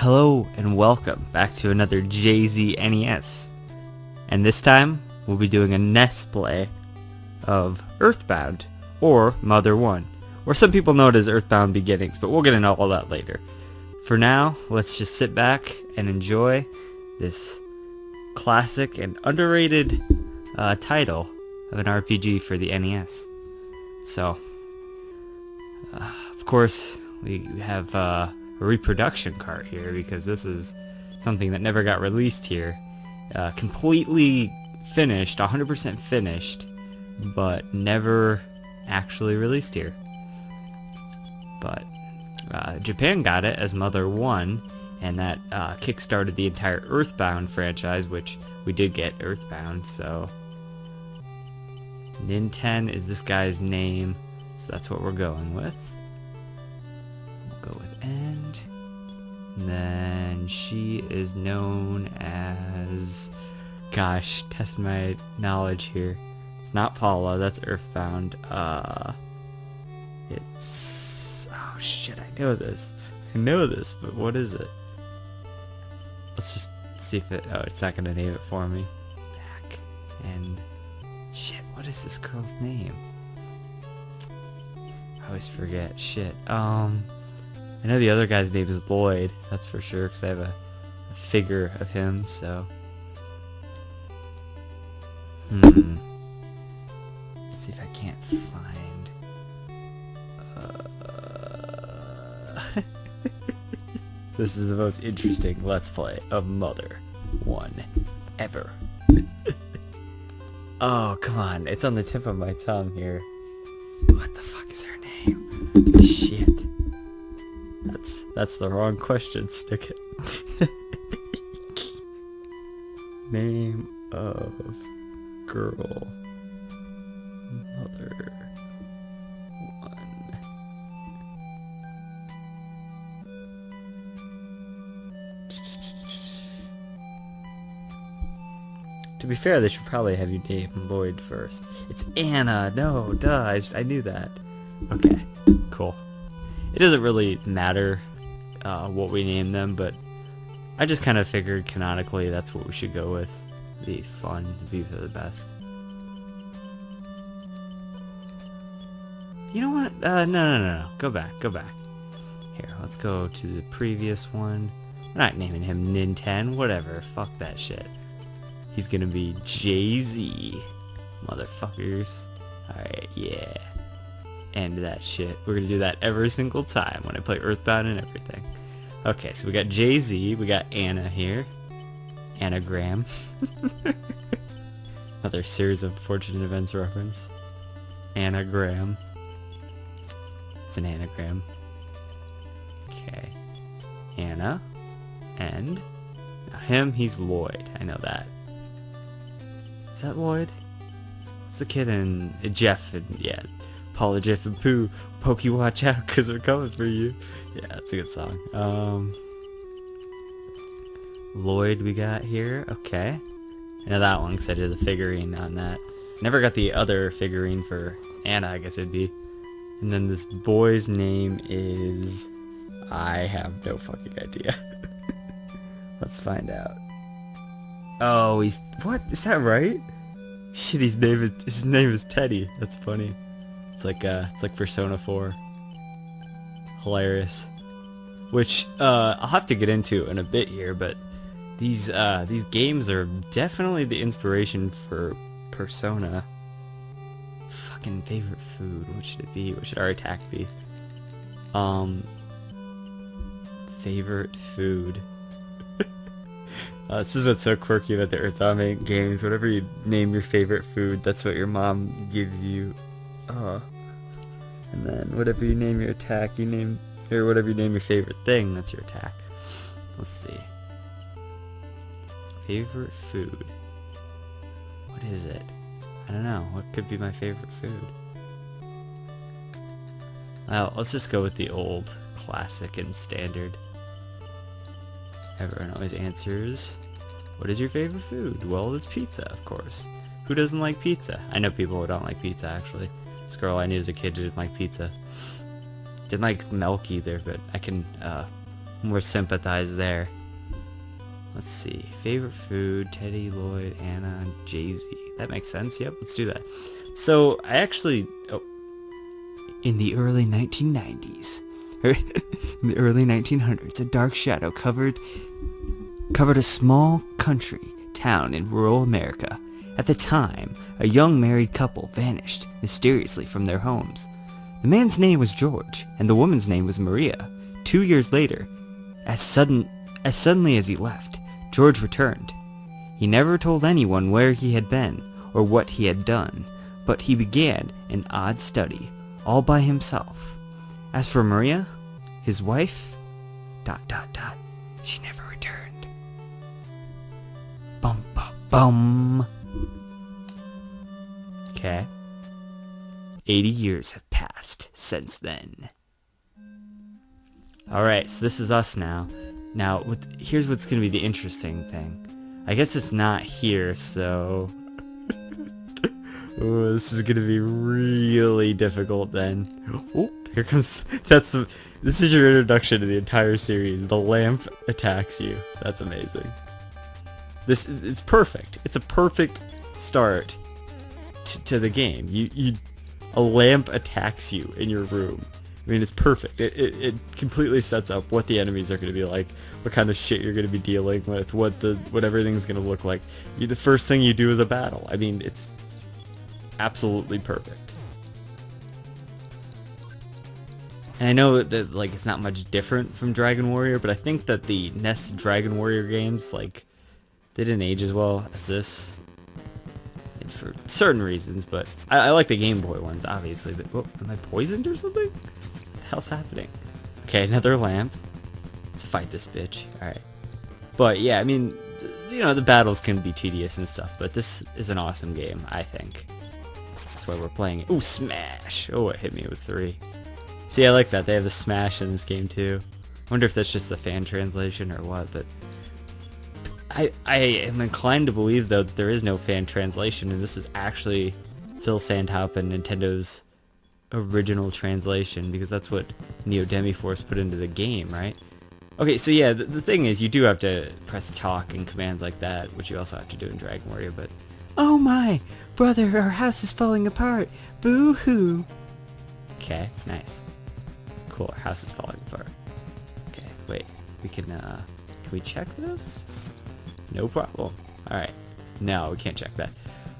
Hello and welcome back to another JZNES. And this time, we'll be doing a NES play of Earthbound, or Mother 1. Or some people know it as Earthbound Beginnings, but we'll get into all that later. For now, let's just sit back and enjoy this classic and underrated title of an RPG for the NES. So, of course, we have a reproduction cart here because this is something that never got released here. Completely finished, 100% finished, but never actually released here. But Japan got it as Mother 1, and that kickstarted the entire Earthbound franchise, which we did get Earthbound, so Ninten is this guy's name, so that's what we're going with. We'll go with end. And then she is known as, gosh, test my knowledge here. It's not Paula, that's Earthbound. It's, oh shit, I know this, but what is it? Let's just see if it's not gonna name it for me. Back, and shit, what is this girl's name? I always forget, shit. I know the other guy's name is Lloyd, that's for sure, because I have a figure of him, so. Let's see if I can't find. This is the most interesting Let's Play of Mother 1 ever. Oh, come on, it's on the tip of my tongue here. What the fuck is her name? Shit. That's the wrong question, stick it. Name of girl. Mother 1. To be fair, they should probably have you name Lloyd first. It's Anna! No, duh, I knew that. Okay, cool. It doesn't really matter what we name them, but I just kind of figured canonically that's what we should go with. Be fun, be for the best. You know what? No. Go back. Here, let's go to the previous one. We're not naming him Ninten, whatever. Fuck that shit. He's gonna be JZ, motherfuckers. Alright, yeah. End that shit. We're gonna do that every single time when I play Earthbound and everything. Okay, so we got JZ, we got Anna here. Anagram. Another series of fortunate events reference. Anagram. It's an anagram. Okay. Anna. And now him, he's Lloyd. I know that. Is that Lloyd? It's the kid in Jeff and yeah. Paula, Jeff, and Pooh, Pokey, watch out, cause we're coming for you. Yeah, that's a good song. Lloyd we got here, okay. I know that one, because I did the figurine on that. Never got the other figurine for Anna, I guess it'd be. And then this boy's name is... I have no fucking idea. Let's find out. Oh, he's... What? Is that right? Shit, his name is Teddy. That's funny. It's like Persona 4. Hilarious. Which I'll have to get into in a bit here, but these games are definitely the inspiration for Persona. Fucking favorite food. What should it be? What should our attack be? Favorite food. This is what's so quirky about the Earthbound games. Whatever you name your favorite food, that's what your mom gives you. And then whatever you name your attack, or whatever you name your favorite thing, that's your attack. Let's see. Favorite food. What is it? I don't know. What could be my favorite food? Well, let's just go with the old classic and standard. Everyone always answers, what is your favorite food? Well, it's pizza, of course. Who doesn't like pizza? I know people who don't like pizza, actually. This girl I knew as a kid didn't like pizza. Didn't like milk either, but I can more sympathize there. Let's see. Favorite food, Teddy, Lloyd, Anna, Jay-Z. That makes sense. Yep, let's do that. So, I actually... Oh. In the early 1990s, in the early 1900s, a dark shadow covered a small country town in rural America. At the time, a young married couple vanished mysteriously from their homes. The man's name was George, and the woman's name was Maria. 2 years later, as suddenly as he left, George returned. He never told anyone where he had been or what he had done, but he began an odd study, all by himself. As for Maria, his wife, ... she never returned. Bum bum bum. Okay. 80 years have passed since then. Alright, so this is us now. Now, here's what's going to be the interesting thing. I guess it's not here, so... Ooh, this is going to be really difficult then. Oh, here comes... This is your introduction to the entire series. The lamp attacks you. That's amazing. It's perfect. It's a perfect start to the game. A lamp attacks you in your room. I mean, it's perfect. It completely sets up what the enemies are going to be like, what kind of shit you're going to be dealing with, what everything's going to look like. The first thing you do is a battle. I mean, it's absolutely perfect. And I know that like it's not much different from Dragon Warrior, but I think that the NES Dragon Warrior games, like, they didn't age as well as this. For certain reasons, but I like the Game Boy ones, obviously. But, whoa, am I poisoned or something? What the hell's happening? Okay, another lamp. Let's fight this bitch. Alright. But yeah, I mean, you know, the battles can be tedious and stuff, but this is an awesome game, I think. That's why we're playing it. Ooh, smash! Oh, it hit me with 3. See, I like that. They have the smash in this game, too. I wonder if that's just the fan translation or what, but... I am inclined to believe, though, that there is no fan translation, and this is actually Phil Sandhaupt and Nintendo's original translation, because that's what Neo Demi-Force put into the game, right? Okay, so yeah, the thing is, you do have to press talk and commands like that, which you also have to do in Dragon Warrior, but... Oh my! Brother, our house is falling apart! Boo-hoo! Okay, nice. Cool, our house is falling apart. Okay, wait, we can we check this? No problem. Alright. No, we can't check that.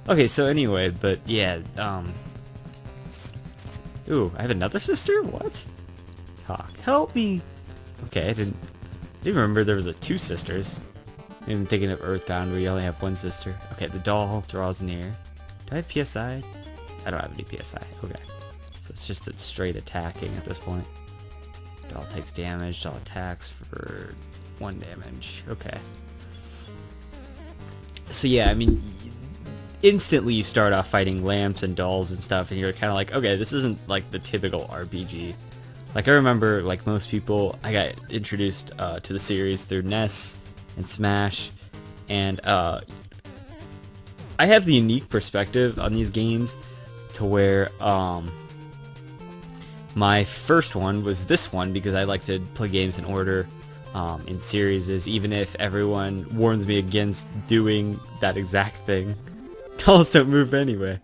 Okay, so anyway, but yeah, Ooh, I have another sister? What? Talk. Help me! Okay, I didn't remember there was 2 sisters. I'm thinking of Earthbound where you only have 1 sister. Okay, the doll draws near. Do I have PSI? I don't have any PSI. Okay. So it's just a straight attacking at this point. Doll takes damage, doll attacks for 1 damage. Okay. So yeah, I mean, instantly you start off fighting lamps and dolls and stuff, and you're kind of like, okay, this isn't like the typical RPG. Like, I remember, like most people, I got introduced to the series through NES and Smash, and I have the unique perspective on these games to where my first one was this one, because I like to play games in order. In series, even if everyone warns me against doing that exact thing. Dolls don't move anyway.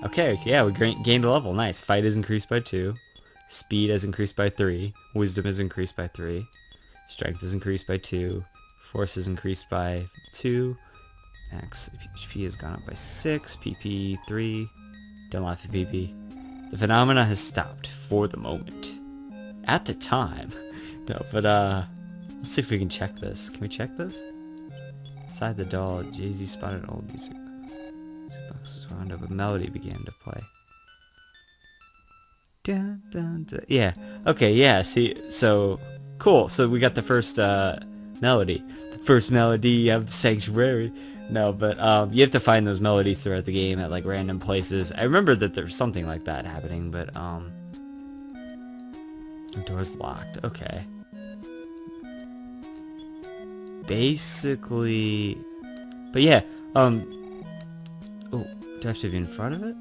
Okay, yeah, we gained a level. Nice. Fight is increased by 2. Speed is increased by 3. Wisdom is increased by 3. Strength is increased by 2. Force is increased by 2. Max HP has gone up by 6. PP 3. Don't laugh at PP. The phenomena has stopped for the moment. At the time. No, but let's see if we can check this. Can we check this? Inside the doll, Jay-Z spotted an old music box was wound up. A melody began to play. Dun, dun, dun. Yeah. Okay. Yeah. See. So cool. So we got the first melody. The first melody of the sanctuary. No, but you have to find those melodies throughout the game at like random places. I remember that there's something like that happening, but the door's locked. Okay. Basically, but yeah. Oh, do I have to be in front of it?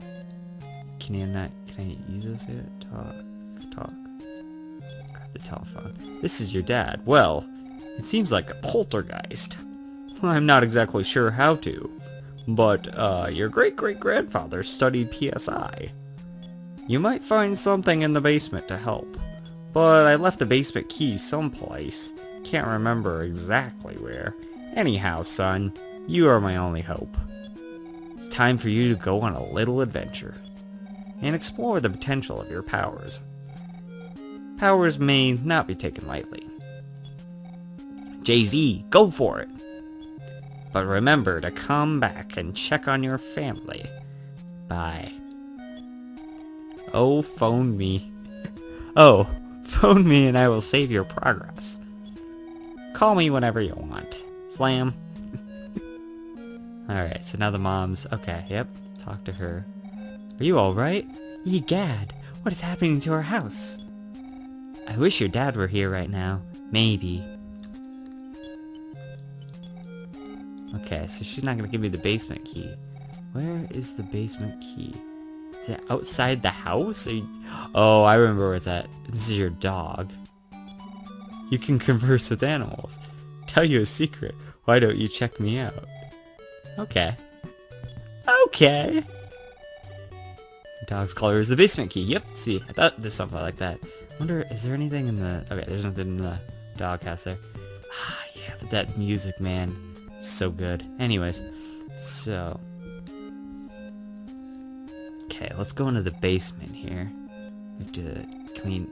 Can I use this yet? Talk. the telephone. This is your dad. Well, it seems like a poltergeist. I'm not exactly sure how to, but your great-great-grandfather studied PSI. You might find something in the basement to help, but I left the basement key someplace. Can't remember exactly where. Anyhow, son, you are my only hope. It's time for you to go on a little adventure and explore the potential of your powers. Powers may not be taken lightly. JZ, go for it! But remember to come back and check on your family. Bye. Oh, phone me. Oh, phone me and I will save your progress. Call me whenever you want. Slam. Alright, so now the mom's... Okay, yep. Talk to her. Are you alright? Egad, what is happening to our house? I wish your dad were here right now. Maybe. Okay, so she's not gonna give me the basement key. Where is the basement key? Is it outside the house? Oh, I remember where it's at. This is your dog. You can converse with animals. Tell you a secret. Why don't you check me out? Okay. Okay. Dog's collar is the basement key. Yep, see, I thought there's something like that. Wonder, is there anything in the... Okay, there's nothing in the doghouse there. Ah, yeah, but that music, man, so good. Anyways, so... Okay, let's go into the basement here. We have to... Can we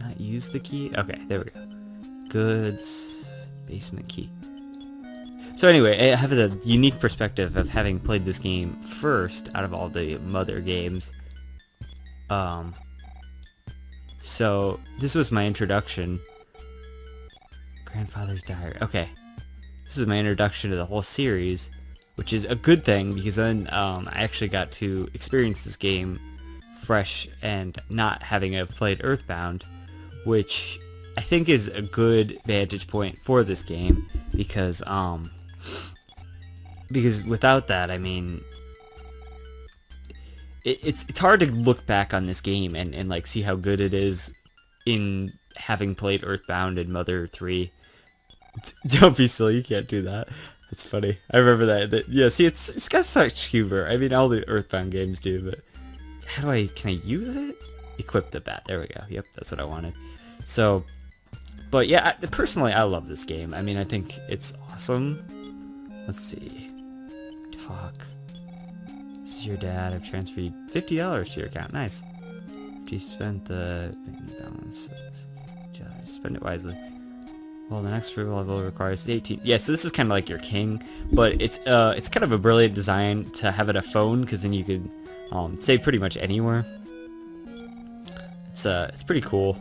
not use the key? Okay, there we go. Goods... Basement key. So anyway, I have the unique perspective of having played this game first out of all the Mother games. So this was my introduction. Grandfather's Diary. Okay. This is my introduction to the whole series, which is a good thing because then I actually got to experience this game fresh and not having played Earthbound, which I think is a good vantage point for this game because without that, I mean, it's hard to look back on this game and like see how good it is in having played Earthbound and Mother 3. Don't be silly, you can't do that. That's funny. I remember that yeah, see, it's got such humor. I mean, all the Earthbound games do, but can I use it? Equip the bat. There we go. Yep, that's what I wanted. So, but yeah, personally, I love this game. I mean, I think it's awesome. Let's see. Talk. This is your dad. I've transferred $50 to your account. Nice. You spent the balance. Spend it wisely. Well, the next free level requires 18. Yeah, so this is kind of like your king, but it's kind of a brilliant design to have it a phone, because then you could save pretty much anywhere. It's pretty cool.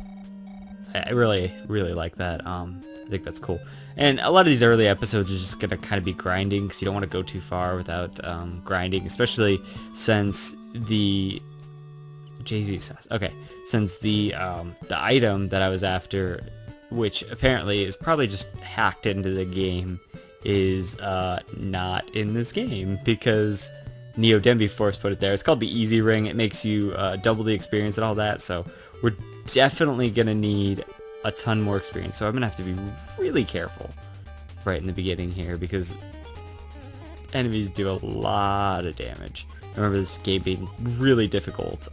I really like that. I think that's cool. And a lot of these early episodes are just gonna kind of be grinding, because you don't want to go too far without grinding, especially since the JZNES Nes. Okay, since the item that I was after, which apparently is probably just hacked into the game, is not in this game because Neo Denby Force put it there. It's called the Easy Ring. It makes you double the experience and all that, so we're definitely gonna need a ton more experience. So I'm gonna have to be really careful right in the beginning here, because enemies do a lot of damage. I remember this game being really difficult.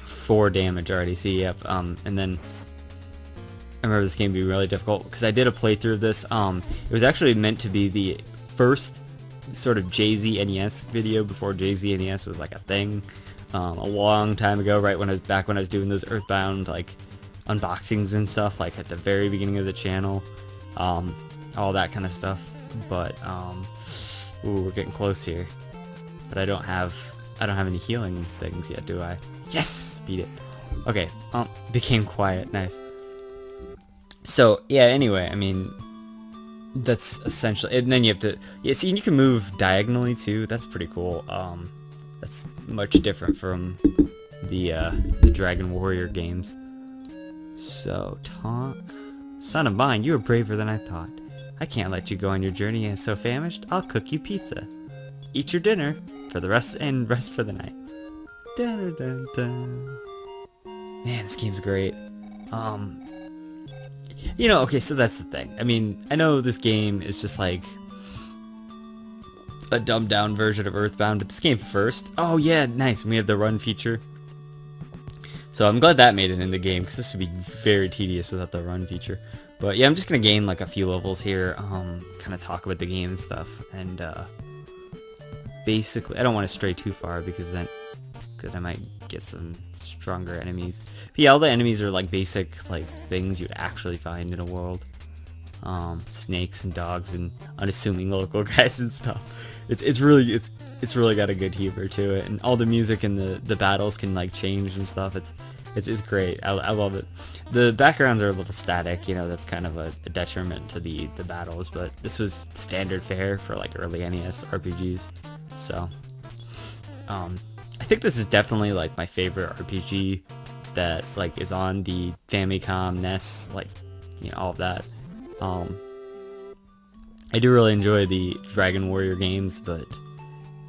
4 damage already, see, yep. And then I remember this game being really difficult because I did a playthrough of this. It was actually meant to be the first sort of JZNES video before JZNES was like a thing, a long time ago, right when I was doing those Earthbound like unboxings and stuff, like at the very beginning of the channel, all that kind of stuff. But ooh, we're getting close here. But I don't have any healing things yet, do I? Yes, beat it. Okay, became quiet. Nice. So yeah, anyway, I mean, that's essentially, and then you have to, yeah, see, you can move diagonally too. That's pretty cool. That's much different from the Dragon Warrior games. So talk, son of mine, you are braver than I thought. I can't let you go on your journey and so famished. I'll cook you pizza. Eat your dinner for the rest for the night. Dun, dun, dun. Man, this game's great. You know, okay, so that's the thing. I mean, I know this game is just like a dumbed down version of Earthbound, but this came first. Oh yeah, nice. We have the run feature. So I'm glad that made it in the game, because this would be very tedious without the run feature. But yeah, I'm just gonna gain like a few levels here, kind of talk about the game and stuff, and basically, I don't want to stray too far because I might get some stronger enemies. But yeah, all the enemies are like basic like things you'd actually find in a world. Snakes and dogs and unassuming local guys and stuff. It's really got a good humor to it, and all the music and the battles can like change and stuff. It's great. I love it. The backgrounds are a little static, you know, that's kind of a detriment to the battles, but this was standard fare for like early NES RPGs. So I think this is definitely like my favorite RPG that like is on the Famicom, NES, like, you know, all of that. I do really enjoy the Dragon Warrior games, but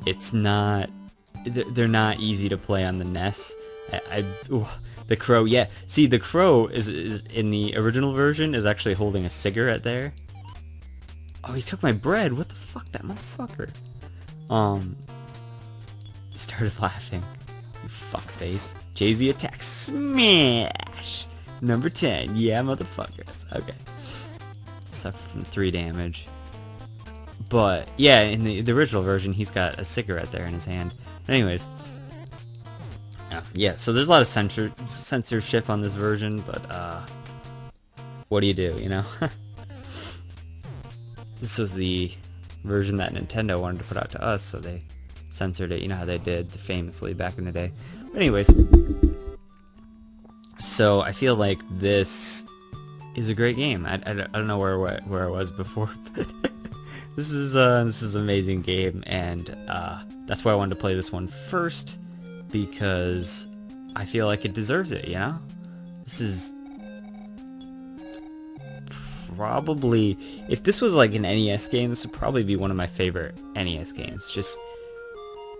they're not easy to play on the NES. The crow, yeah. See, the crow is in the original version is actually holding a cigarette there. Oh, he took my bread. What the fuck, that motherfucker? He started laughing. You fuckface. JZ attack smash. Number 10. Yeah, motherfuckers. Okay. Suffer from 3 damage. But yeah, in the original version, he's got a cigarette there in his hand. Anyways, yeah. So there's a lot of censorship on this version, but what do, you know? This was the version that Nintendo wanted to put out to us, so they censored it. You know how they did famously back in the day. But anyways, so I feel like this is a great game. I don't know where I was before, but this is an amazing game, and that's why I wanted to play this one first, because I feel like it deserves it, you know? This is probably, if this was like an NES game, this would probably be one of my favorite NES games. Just,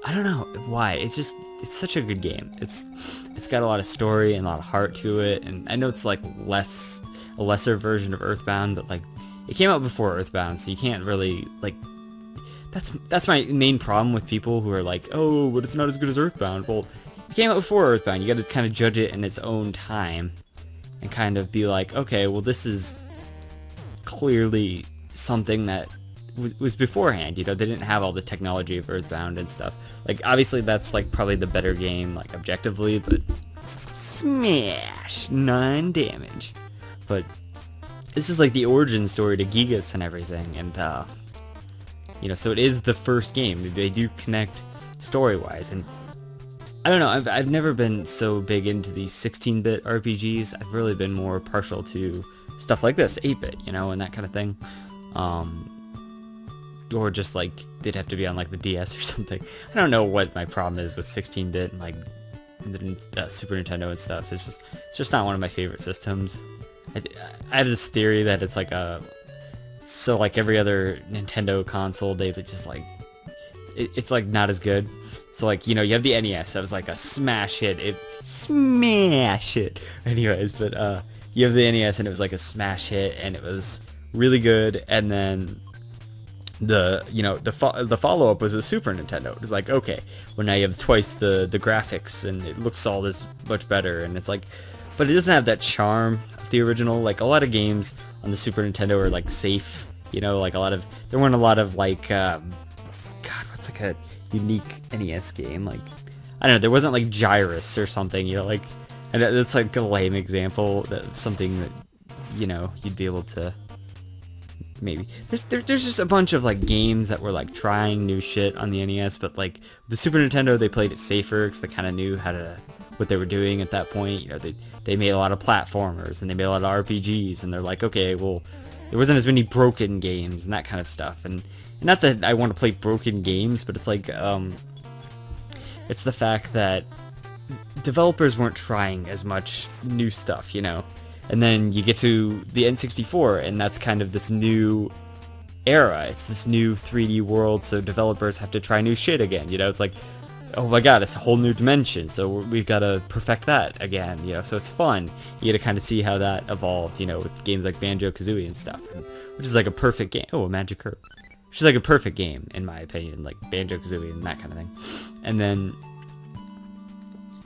I don't know why, it's such a good game. It's got a lot of story and a lot of heart to it, and I know it's like a lesser version of Earthbound, but like, it came out before Earthbound, so you can't really, like, that's my main problem with people who are like, oh, but it's not as good as Earthbound. Well, it came out before Earthbound. You gotta kind of judge it in its own time, and kind of be like, okay, well, this is clearly something that was beforehand, you know? They didn't have all the technology of Earthbound and stuff. Like, obviously, that's, like, probably the better game, like, objectively, but smash! 9 damage. But this is like the origin story to Gigas and everything, and you know, so it is the first game. They do connect story-wise, and I don't know. I've never been so big into these 16-bit RPGs. I've really been more partial to stuff like this, 8-bit, you know, and that kind of thing. Or just like they'd have to be on like the DS or something. I don't know what my problem is with 16-bit and like the Super Nintendo and stuff. It's just not one of my favorite systems. I have this theory that it's like so like every other Nintendo console, they just like, it's like not as good. So like, you know, you have the NES, that was like a smash hit. Smash hit. Anyways, but you have the NES and it was like a smash hit and it was really good. And then the follow-up was a Super Nintendo. It was like, okay, well now you have twice the graphics and it looks all this much better, and it's like, but it doesn't have that charm of the original. Like, a lot of games on the Super Nintendo are like safe, you know, like there weren't a lot of like, God, what's like a unique NES game? Like, I don't know, there wasn't like Gyrus or something, you know, like, and that's like a lame example, that's something that, you know, you'd be able to, maybe. There's just a bunch of like games that were like trying new shit on the NES, but like the Super Nintendo, they played it safer because they kind of knew what they were doing at that point. You know, they made a lot of platformers and they made a lot of RPGs, and they're like, okay, well, there wasn't as many broken games and that kind of stuff. And not that I want to play broken games, but it's like, it's the fact that developers weren't trying as much new stuff, you know. And then you get to the N64, and that's kind of this new era. It's this new 3D world, so developers have to try new shit again, you know? It's like, oh my god, it's a whole new dimension, so we've got to perfect that again, you know, so it's fun. You get to kind of see how that evolved, you know, with games like Banjo-Kazooie and stuff, which is like a perfect game. Oh, a magic herb. Which is like a perfect game, in my opinion, like Banjo-Kazooie and that kind of thing. And then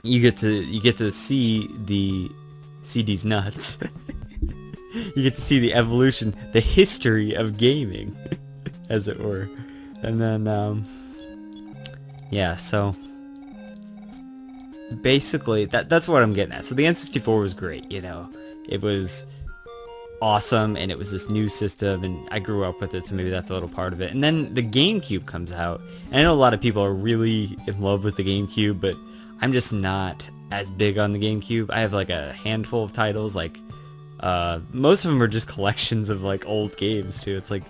you get to see these nuts. You get to see the evolution, the history of gaming, as it were. And then, yeah, so basically that's what I'm getting at. So the N64 was great, you know. It was awesome, and it was this new system, and I grew up with it, so maybe that's a little part of it. And then the GameCube comes out, and I know a lot of people are really in love with the GameCube, but I'm just not as big on the GameCube. I have like a handful of titles, like most of them are just collections of like old games too. It's like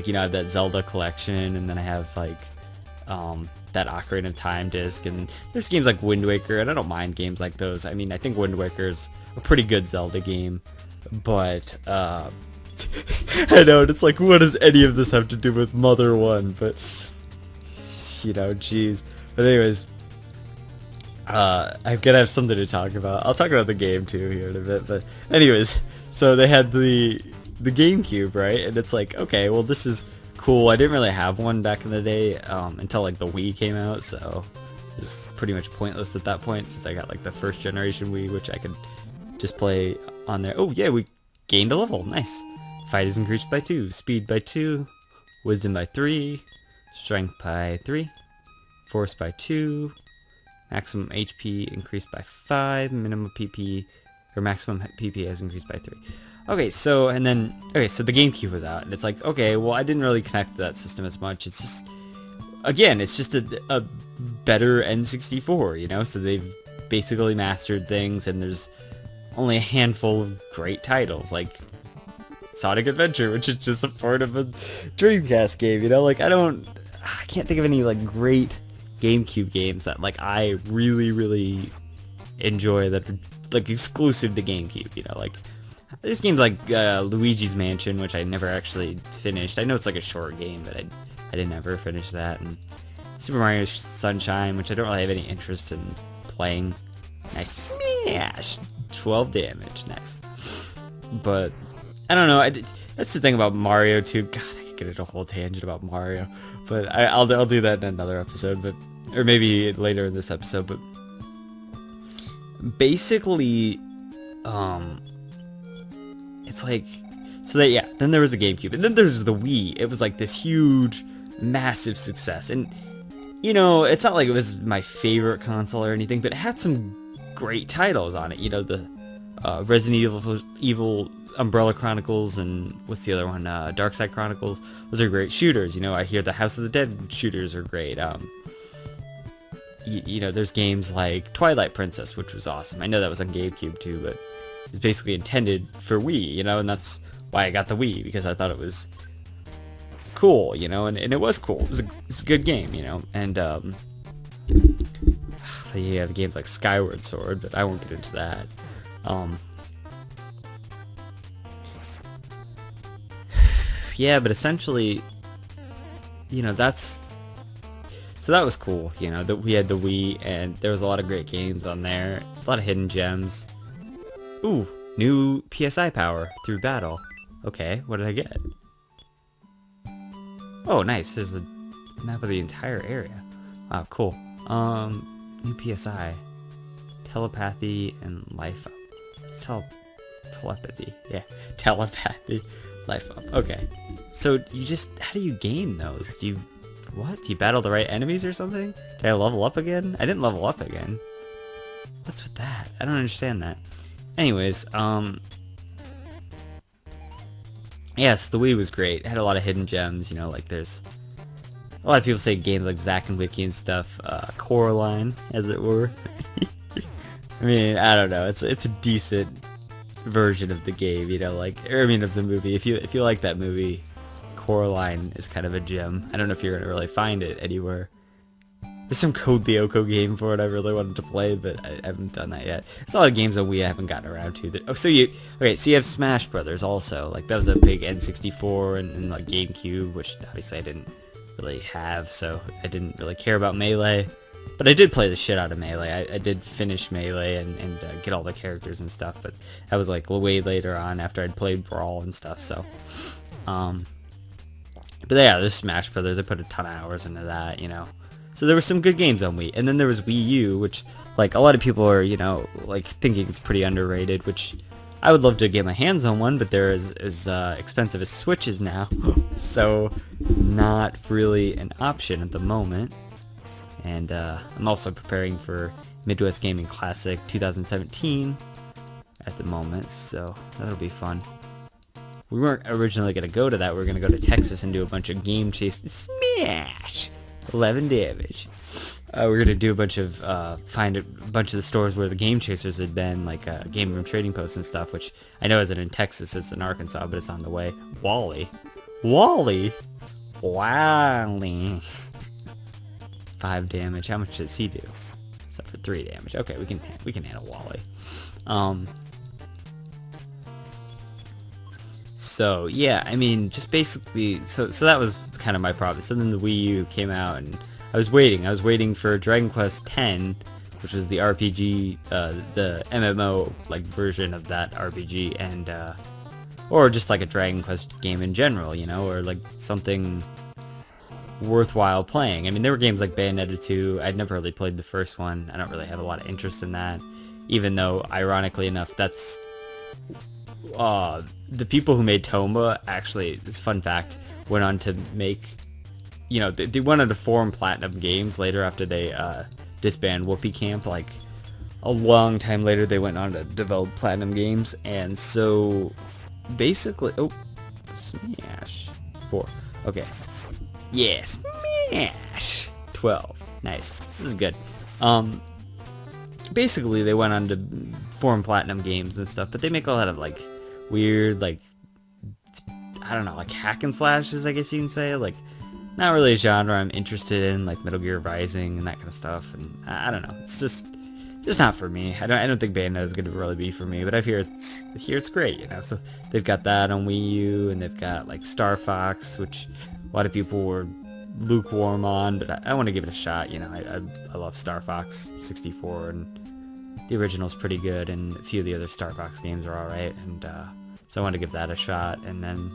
you know, I have that Zelda collection, and then I have like that Ocarina of Time disc, and there's games like Wind Waker, and I don't mind games like those. I mean, I think Wind Waker's a pretty good Zelda game, but I know, and it's like, what does any of this have to do with Mother 1? But you know, jeez. But anyways, I'm gonna have something to talk about. I'll talk about the game too here in a bit, but anyways, so they had the GameCube, right? And it's like, okay, well, this is cool. I didn't really have one back in the day until like the Wii came out, so it was pretty much pointless at that point, since I got like the first generation Wii, which I could just play on there. Oh yeah, we gained a level. Nice. Fight is increased by 2, speed by 2, wisdom by 3, strength by 3, force by 2, maximum HP increased by 5, minimum PP, or maximum PP has increased by 3. Okay, so, and then, okay, so the GameCube was out, and it's like, okay, well, I didn't really connect to that system as much. It's just, again, it's just a better N64, you know? So they've basically mastered things, and there's only a handful of great titles, like Sonic Adventure, which is just a part of a Dreamcast game, you know? Like, I can't think of any, like, great GameCube games that, like, I really, really enjoy that are, like, exclusive to GameCube, you know? Like, there's games like Luigi's Mansion, which I never actually finished. I know it's like a short game, but I didn't ever finish that. And Super Mario Sunshine, which I don't really have any interest in playing. Nice smash! 12 damage, nice. But, I don't know, that's the thing about Mario too. God, I could get into a whole tangent about Mario. But I'll do that in another episode, but or maybe later in this episode. But basically, it's like, so that, yeah, then there was the GameCube, and then there's the Wii. It was like this huge, massive success, and, you know, it's not like it was my favorite console or anything, but it had some great titles on it, you know, the Resident Evil Umbrella Chronicles, and what's the other one, Dark Side Chronicles. Those are great shooters, you know. I hear the House of the Dead shooters are great. You know, there's games like Twilight Princess, which was awesome. I know that was on GameCube too, but it's basically intended for Wii, you know, and that's why I got the Wii, because I thought it was cool, you know, and it was cool. It was a good game, you know, and you have games like Skyward Sword, but I won't get into that. Yeah, but essentially, you know, so that was cool, you know, that we had the Wii, and there was a lot of great games on there, a lot of hidden gems. Ooh, new PSI power through battle. Okay, what did I get? Oh, nice, there's a map of the entire area. Wow, cool. New PSI. Telepathy and life up. Telepathy, yeah. Telepathy, life up. Okay. So, how do you gain those? Do you battle the right enemies or something? Did I level up again? I didn't level up again. What's with that? I don't understand that. Anyways, yes, the Wii was great. It had a lot of hidden gems, you know, like there's a lot of people say games like Zack and Wiki and stuff, Coraline, as it were. I mean, I don't know, it's a decent version of the game, you know, like, or I mean of the movie. If you like that movie, Coraline is kind of a gem. I don't know if you're gonna really find it anywhere. There's some Code Lyoko game for it I really wanted to play, but I haven't done that yet. There's a lot of games on Wii I haven't gotten around to. So you have Smash Brothers also. Like, that was a big N64 and like GameCube, which obviously I didn't really have, so I didn't really care about Melee. But I did play the shit out of Melee. I did finish Melee and get all the characters and stuff, but that was like way later on after I'd played Brawl and stuff, so. But yeah, there's Smash Brothers. I put a ton of hours into that, you know. So there were some good games on Wii. And then there was Wii U, which, like, a lot of people are, you know, like, thinking it's pretty underrated, which I would love to get my hands on one, but they're as expensive as Switches now. So, not really an option at the moment. And I'm also preparing for Midwest Gaming Classic 2017 at the moment, so that'll be fun. We weren't originally going to go to that. We were going to go to Texas and do a bunch of game chase. Smash! 11 damage. We're going to do a bunch of, find a bunch of the stores where the game chasers had been, like Game Room Trading Posts and stuff, which I know isn't in Texas, it's in Arkansas, but it's on the way. Wally. Wally? Wally. 5 damage. How much does he do? Except for 3 damage. Okay, we can handle Wally. So yeah, I mean, just basically, so that was kind of my problem. So then the Wii U came out, and I was waiting for Dragon Quest X, which was the RPG, the MMO like version of that RPG, and or just like a Dragon Quest game in general, you know, or like something worthwhile playing. I mean, there were games like Bayonetta 2. I'd never really played the first one. I don't really have a lot of interest in that, even though, ironically enough, that's the people who made Tomba, actually, this fun fact, went on to make, you know, they went on to form Platinum Games later after they disbanded Whoopee Camp. Like, a long time later, they went on to develop Platinum Games, and so, basically, oh, Smash, 4, okay, yeah, Smash, 12, nice, this is good. Basically, they went on to form Platinum Games and stuff, but they make a lot of, like, weird, like, I don't know, like hack and slashes, I guess you can say. Like, not really a genre I'm interested in, like Metal Gear Rising and that kind of stuff. And I don't know, it's just not for me. I don't think Bayonetta is gonna really be for me. But I hear it's great, you know. So they've got that on Wii U, and they've got like Star Fox, which a lot of people were lukewarm on, but I want to give it a shot. You know, I love Star Fox 64, and the original's pretty good, and a few of the other Star Fox games are alright, and so I want to give that a shot, and then,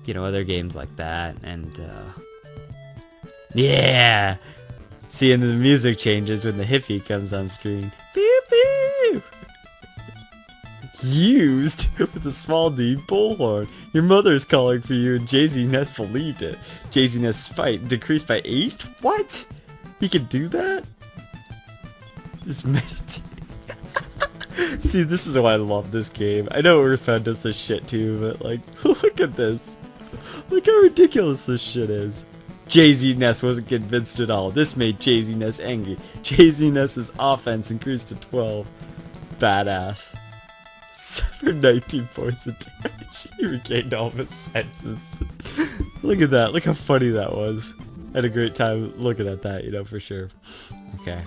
you know, other games like that, and yeah! See, and the music changes when the hippie comes on screen. Pew pew! Used with a small D bullhorn. Your mother's calling for you, and JZNES Nes believed it. JZNES Nes fight decreased by 8? What? He could do that? Just meditate. See, this is why I love this game. I know Earthbound does this shit too, but like, look at this. Look how ridiculous this shit is. JZNES Nes wasn't convinced at all. This made JZNES Nes angry. JZNES Nes's offense increased to 12. Badass. For 19 points of damage. He regained all of his senses. Look at that. Look how funny that was. I had a great time looking at that, you know, for sure. Okay.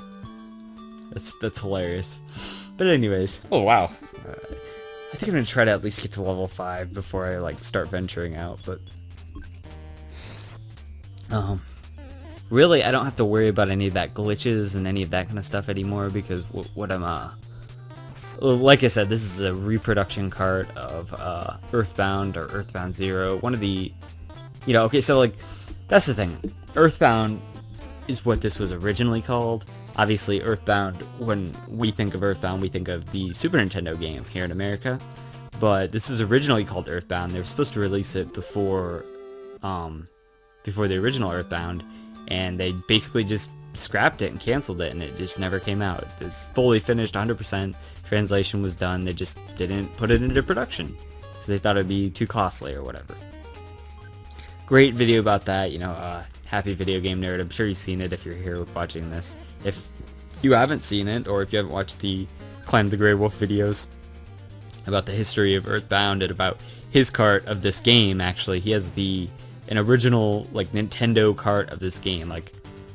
That's hilarious. But anyways, oh wow. I think I'm gonna try to at least get to level 5 before I like start venturing out, but really I don't have to worry about any of that glitches and any of that kind of stuff anymore, because what I'm like I said, this is a reproduction cart of Earthbound or Earthbound 0. One of the, you know, okay, so like that's the thing. Earthbound is what this was originally called. Obviously, Earthbound, when we think of Earthbound, we think of the Super Nintendo game here in America. But this was originally called Earthbound. They were supposed to release it before the original Earthbound, and they basically just scrapped it and canceled it, and it just never came out. It's fully finished, 100%. Translation was done. They just didn't put it into production because they thought it'd be too costly or whatever. Great video about that, you know, Happy Video Game Nerd. I'm sure you've seen it if you're here watching this. If you haven't seen it, or if you haven't watched the Climb the Grey Wolf videos about the history of Earthbound and about his cart of this game, actually, he has an original, like, Nintendo cart of this game, like,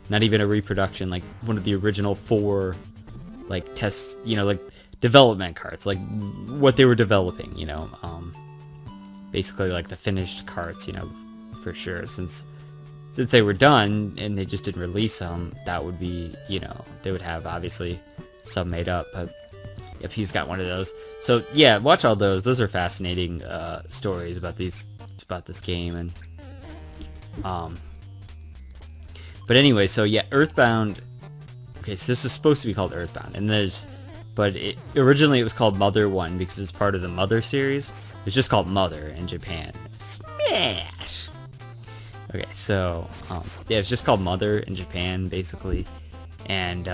not even a reproduction, like, one of the original 4, like, tests, you know, like, development carts, like, what they were developing, you know, basically, like, the finished carts, you know, for sure, since since they were done and they just didn't release them, that would be, you know, they would have obviously some made up. But yep, he's got one of those. So yeah, watch all those. Those are fascinating stories about this game. And but anyway, so yeah, Earthbound. Okay, so this is supposed to be called Earthbound, and originally it was called Mother 1 because it's part of the Mother series. It's just called Mother in Japan. Smash! Okay, so yeah, it's just called Mother in Japan, basically. And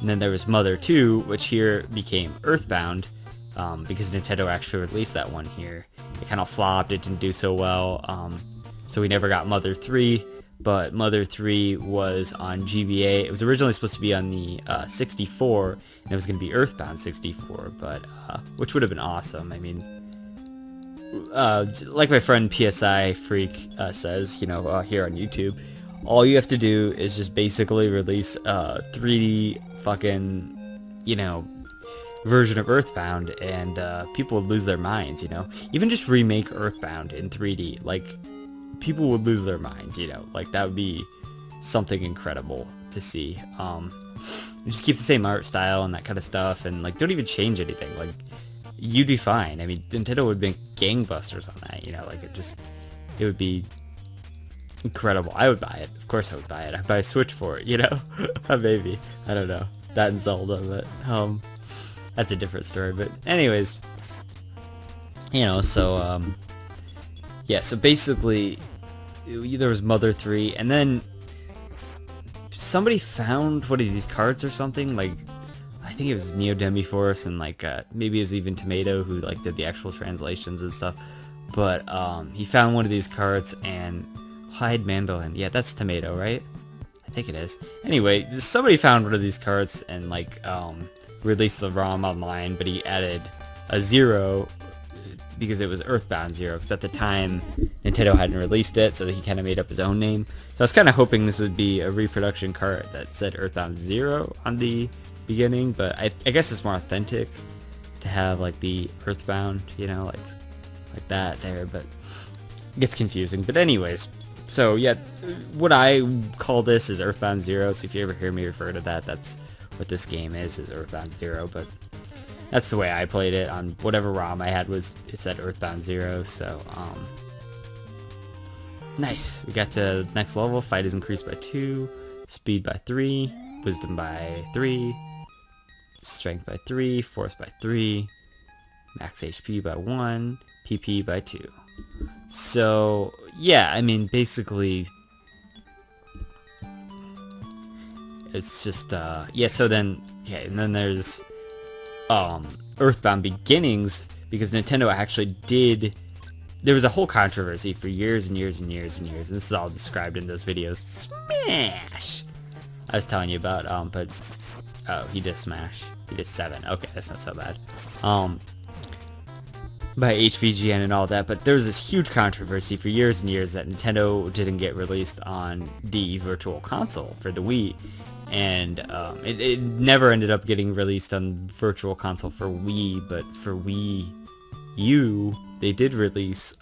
then there was Mother 2, which here became Earthbound, because Nintendo actually released that one here. It kind of flopped, it didn't do so well, so we never got Mother 3. But Mother 3 was on GBA. It was originally supposed to be on the 64, and it was going to be Earthbound 64, but which would have been awesome. I mean, like my friend PSI Freak says, you know, here on YouTube, all you have to do is just basically release a 3D fucking, you know, version of Earthbound, and people would lose their minds, you know? Even just remake Earthbound in 3D, like, people would lose their minds, you know? Like, that would be something incredible to see. Just keep the same art style and that kind of stuff, and, like, don't even change anything. Like, you'd be fine. I mean, Nintendo would make gangbusters on that, you know? Like, it would be incredible. I would buy it. Of course I would buy it. I'd buy a Switch for it, you know? Maybe. I don't know. That and Zelda, but, that's a different story. But anyways, you know, so, yeah, so basically, there was Mother 3, and then somebody found one of these cards or something, like, I think it was Neo Demi-Force, and, like, maybe it was even Tomato, who, like, did the actual translations and stuff, but, he found one of these cards, and Clyde Mandolin, yeah, that's Tomato, right? I think it is. Anyway, somebody found one of these cards, and, like, released the ROM online, but he added a 0, because it was Earthbound 0, because at the time Nintendo hadn't released it, so he kind of made up his own name. So I was kind of hoping this would be a reproduction card that said Earthbound 0 on the beginning, but I guess it's more authentic to have like the Earthbound, you know, like that there, but it gets confusing. But anyways, so yeah, what I call this is Earthbound 0, so if you ever hear me refer to that, that's what this game is Earthbound 0, but that's the way I played it. On whatever ROM I had, it said Earthbound 0, so, nice. We got to the next level. Fight is increased by 2, speed by 3, wisdom by 3, strength by 3, force by 3, max HP by 1, PP by 2. So, yeah, I mean, basically, it's just, yeah, so then, okay, and then there's Earthbound Beginnings, because Nintendo actually there was a whole controversy for years and years and years and years, and this is all described in those videos. Smash! I was telling you about, but, oh, he did Smash. He did 7. Okay, that's not so bad. By HVGN and all that, but there was this huge controversy for years and years that Nintendo didn't get released on the Virtual Console for the Wii. And it never ended up getting released on Virtual Console for Wii, but for Wii U, they did release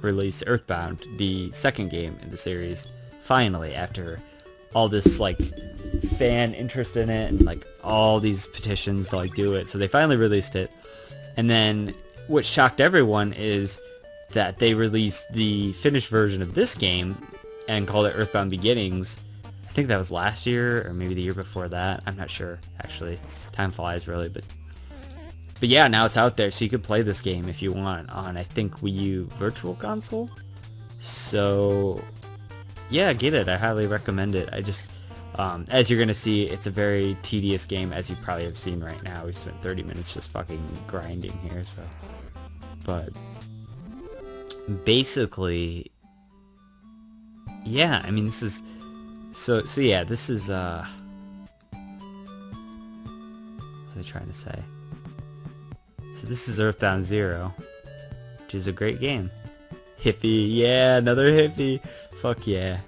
release Earthbound, the second game in the series, finally, after all this like fan interest in it and like all these petitions to like do it. So they finally released it, and then what shocked everyone is that they released the finished version of this game and called it Earthbound Beginnings. I think that was last year, or maybe the year before that. I'm not sure, actually. Time flies, really, but yeah, now it's out there, so you can play this game if you want on, I think, Wii U Virtual Console. So, yeah, get it. I highly recommend it. I just, as you're gonna see, it's a very tedious game, as you probably have seen right now. We spent 30 minutes just fucking grinding here, so. But, basically, yeah, I mean, this is, so yeah, this is, what was I trying to say? So this is Earthbound 0, which is a great game. Hippie, yeah, another hippie, fuck yeah.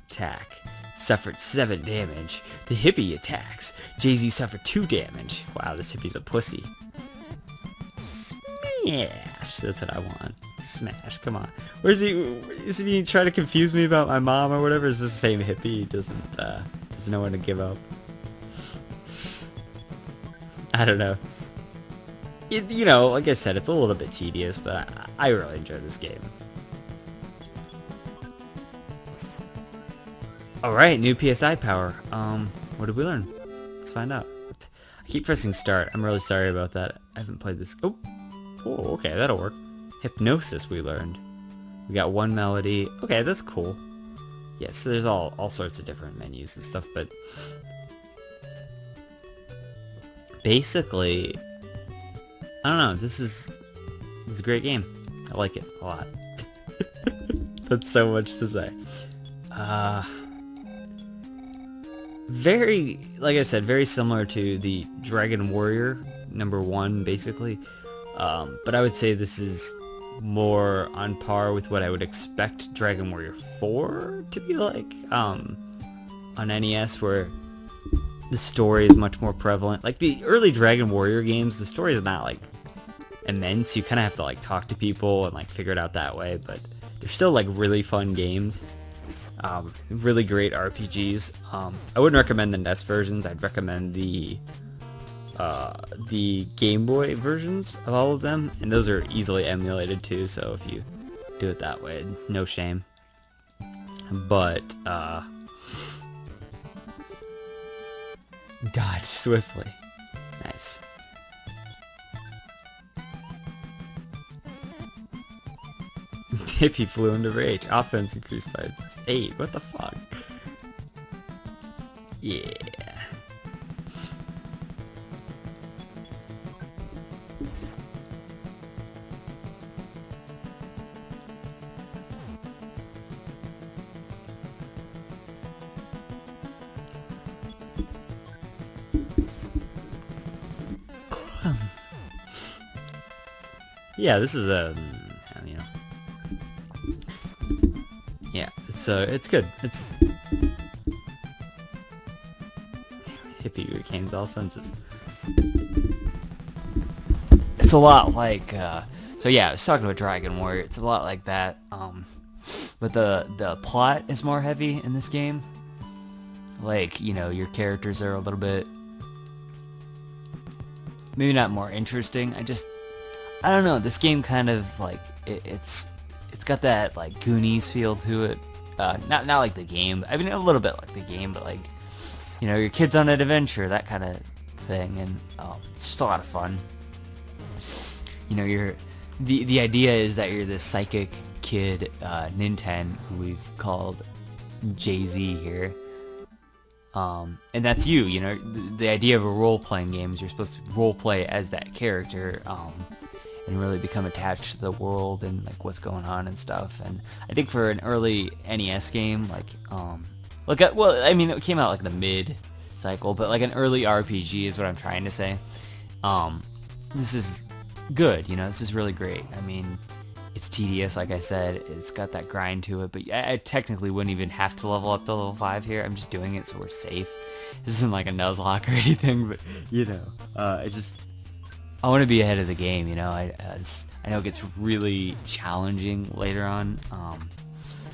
Attack, suffered 7 damage. The hippie attacks. Jay-Z suffered 2 damage. Wow, this hippie's a pussy. Smash. That's what I want. Smash. Come on. Where's he? Isn't he trying to confuse me about my mom or whatever? Is this the same hippie? He doesn't know when to give up. I don't know. You know, like I said, it's a little bit tedious, but I really enjoy this game. Alright, new PSI power. What did we learn? Let's find out. I keep pressing start. I'm really sorry about that. I haven't played this. Oh, okay, that'll work. Hypnosis we learned. We got one melody. Okay, that's cool. Yes, so there's all sorts of different menus and stuff, but basically, I don't know, this is a great game. I like it a lot. That's so much to say. Very, like I said, very similar to the Dragon Warrior #1, basically. But I would say this is more on par with what I would expect Dragon Warrior 4 to be like, on NES, where the story is much more prevalent. Like the early Dragon Warrior games, the story is not like immense. You kind of have to like talk to people and like figure it out that way, but they're still like really fun games. Really great RPGs. I wouldn't recommend the NES versions. I'd recommend the Game Boy versions of all of them, and those are easily emulated too, so if you do it that way, no shame. But dodge swiftly. Nice. Hippie flew into rage. Offense increased by 8. What the fuck? Yeah. Yeah, this is a, you know. Yeah, it's good. It's hippie retains all senses. It's a lot like so yeah, I was talking about Dragon Warrior. It's a lot like that. But the plot is more heavy in this game. Like, you know, your characters are a little bit maybe not more interesting. I don't know. This game kind of like it's got that like Goonies feel to it. Not like the game. I mean, a little bit like the game, but like, you know, your kid's on an adventure, that kind of thing, and it's just a lot of fun. You know, the idea is that you're this psychic kid, Ninten, who we've called JZ here. And that's you. You know, the idea of a role-playing game is you're supposed to role-play as that character, and really become attached to the world and like what's going on and stuff. And I think for an early NES game, like well, I mean, it came out like the mid-cycle, but like an early RPG is what I'm trying to say. This is good, you know, this is really great. I mean, it's tedious, like I said, it's got that grind to it, but I technically wouldn't even have to level up to level 5 here. I'm just doing it so we're safe. This isn't like a Nuzlocke or anything, but, you know, I want to be ahead of the game, you know. I know it gets really challenging later on,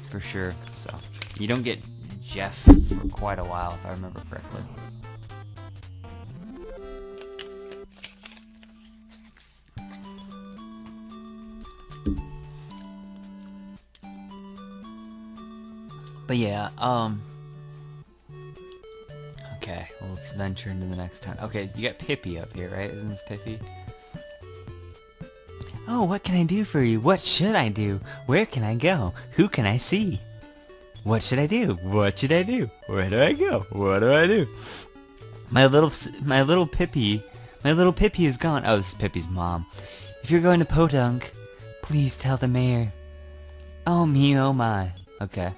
for sure. So you don't get Jeff for quite a while, if I remember correctly. But yeah, okay, well, let's venture into the next town. Okay, you got Pippi up here, right? Isn't this Pippi? Oh, what can I do for you? What should I do? Where can I go? Who can I see? What should I do? What should I do? Where do I go? What do I do? My little Pippi is gone. Oh, this is Pippi's mom. If you're going to Podunk, please tell the mayor. Oh me, oh my. Okay.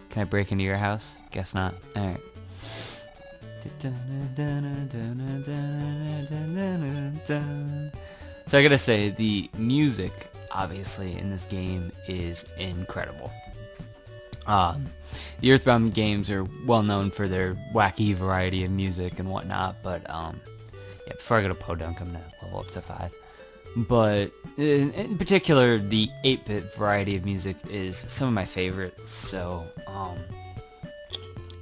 Can I break into your house? Guess not. Alright. So I gotta say, the music, obviously, in this game is incredible. The Earthbound games are well known for their wacky variety of music and whatnot, but yeah, before I go to Podunk, I'm gonna level up to 5. but in particular, the 8-bit variety of music is some of my favorites. So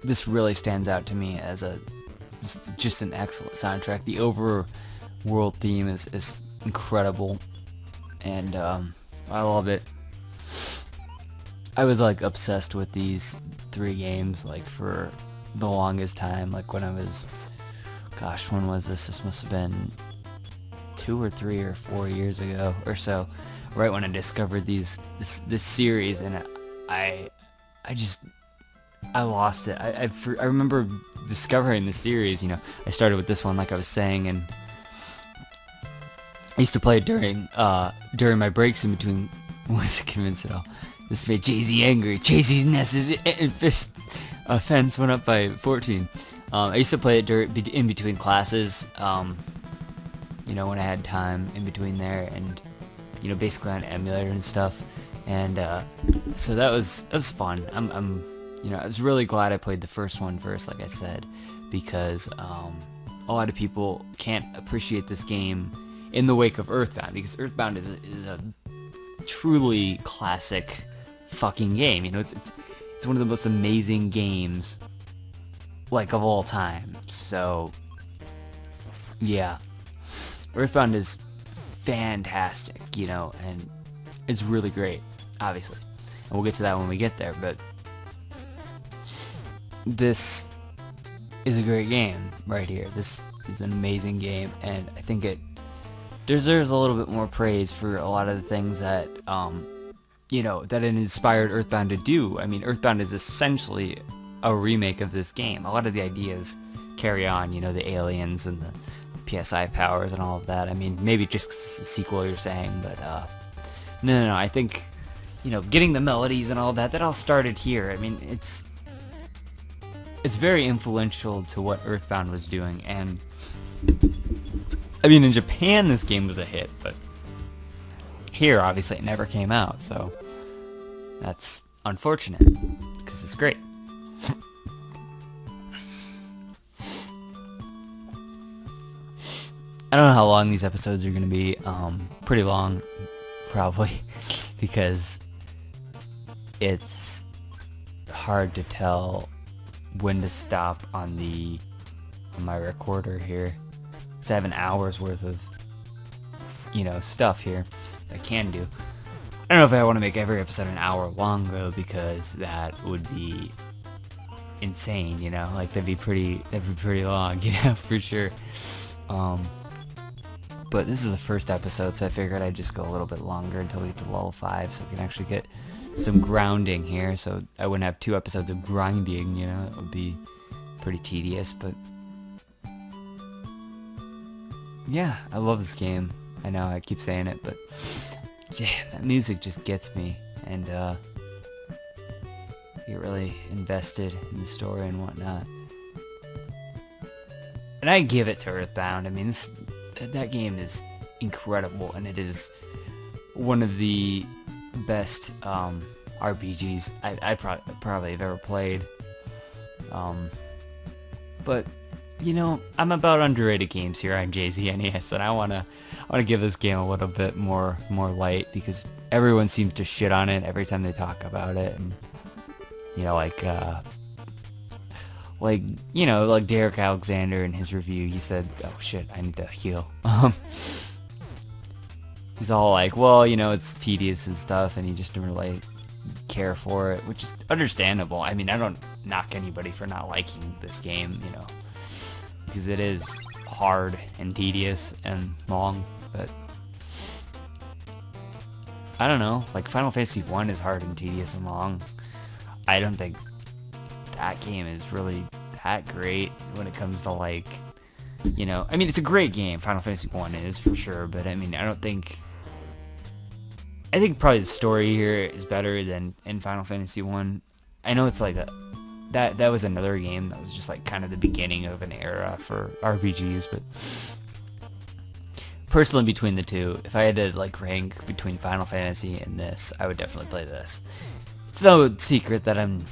this really stands out to me as just an excellent soundtrack. The overworld theme is incredible, and I love it. I was like obsessed with these 3 games like for the longest time. Like when I was, gosh, when was this? This must have been 2 or 3 or 4 years ago or so, right when I discovered this series, and I lost it. I remember discovering the series. I started with this one, like I was saying, and I used to play it during my breaks in between. Wasn't convinced at all. This made Jay-Z angry. JZNES offense went up by 14. I used to play it in between classes. When I had time in between there, and basically on emulator and stuff. And so that was fun. I was really glad I played the first one first, like I said, because a lot of people can't appreciate this game in the wake of Earthbound, because Earthbound is a truly classic fucking game. It's one of the most amazing games like of all time. So yeah, Earthbound is fantastic, and it's really great, obviously, and we'll get to that when we get there. But this is a great game right here. This is an amazing game, and I think it deserves a little bit more praise for a lot of the things that that it inspired Earthbound to do. I mean, Earthbound is essentially a remake of this game. A lot of the ideas carry on, the aliens and the PSI powers and all of that. I mean, maybe just 'cause it's a sequel, you're saying, but no, I think getting the melodies and all that all started here. I mean, it's very influential to what Earthbound was doing, and I mean, in Japan this game was a hit, but here obviously it never came out, so that's unfortunate because it's great. I don't know how long these episodes are going to be. Pretty long, probably, because it's hard to tell when to stop on my recorder here. Because I have an hour's worth of, stuff here I can do. I don't know if I want to make every episode an hour long, though, because that would be insane, like that'd be pretty long, for sure. But this is the first episode, so I figured I'd just go a little bit longer until we get to level 5, so we can actually get some grounding here, so I wouldn't have 2 episodes of grinding, it would be pretty tedious. But yeah, I love this game. I know I keep saying it, but yeah, that music just gets me, and I get really invested in the story and whatnot. And I give it to Earthbound. I mean, that game is incredible, and it is one of the best RPGs I probably have ever played. But I'm about underrated games here on JZNES, and I wanna give this game a little bit more light, because everyone seems to shit on it every time they talk about it, and like Derek Alexander in his review, he said, "Oh shit, I need to heal." He's all like, "Well, it's tedious and stuff, and he just didn't really care for it," which is understandable. I mean, I don't knock anybody for not liking this game, because it is hard and tedious and long. But I don't know, like Final Fantasy 1 is hard and tedious and long. I don't think that game is really that great when it comes to I mean, it's a great game, Final Fantasy 1 is for sure, but I mean, I think probably the story here is better than in Final Fantasy 1. I know it's like that was another game that was just like kind of the beginning of an era for RPGs, but personally, between the two, if I had to rank between Final Fantasy and this, I would definitely play this. It's no secret that I'm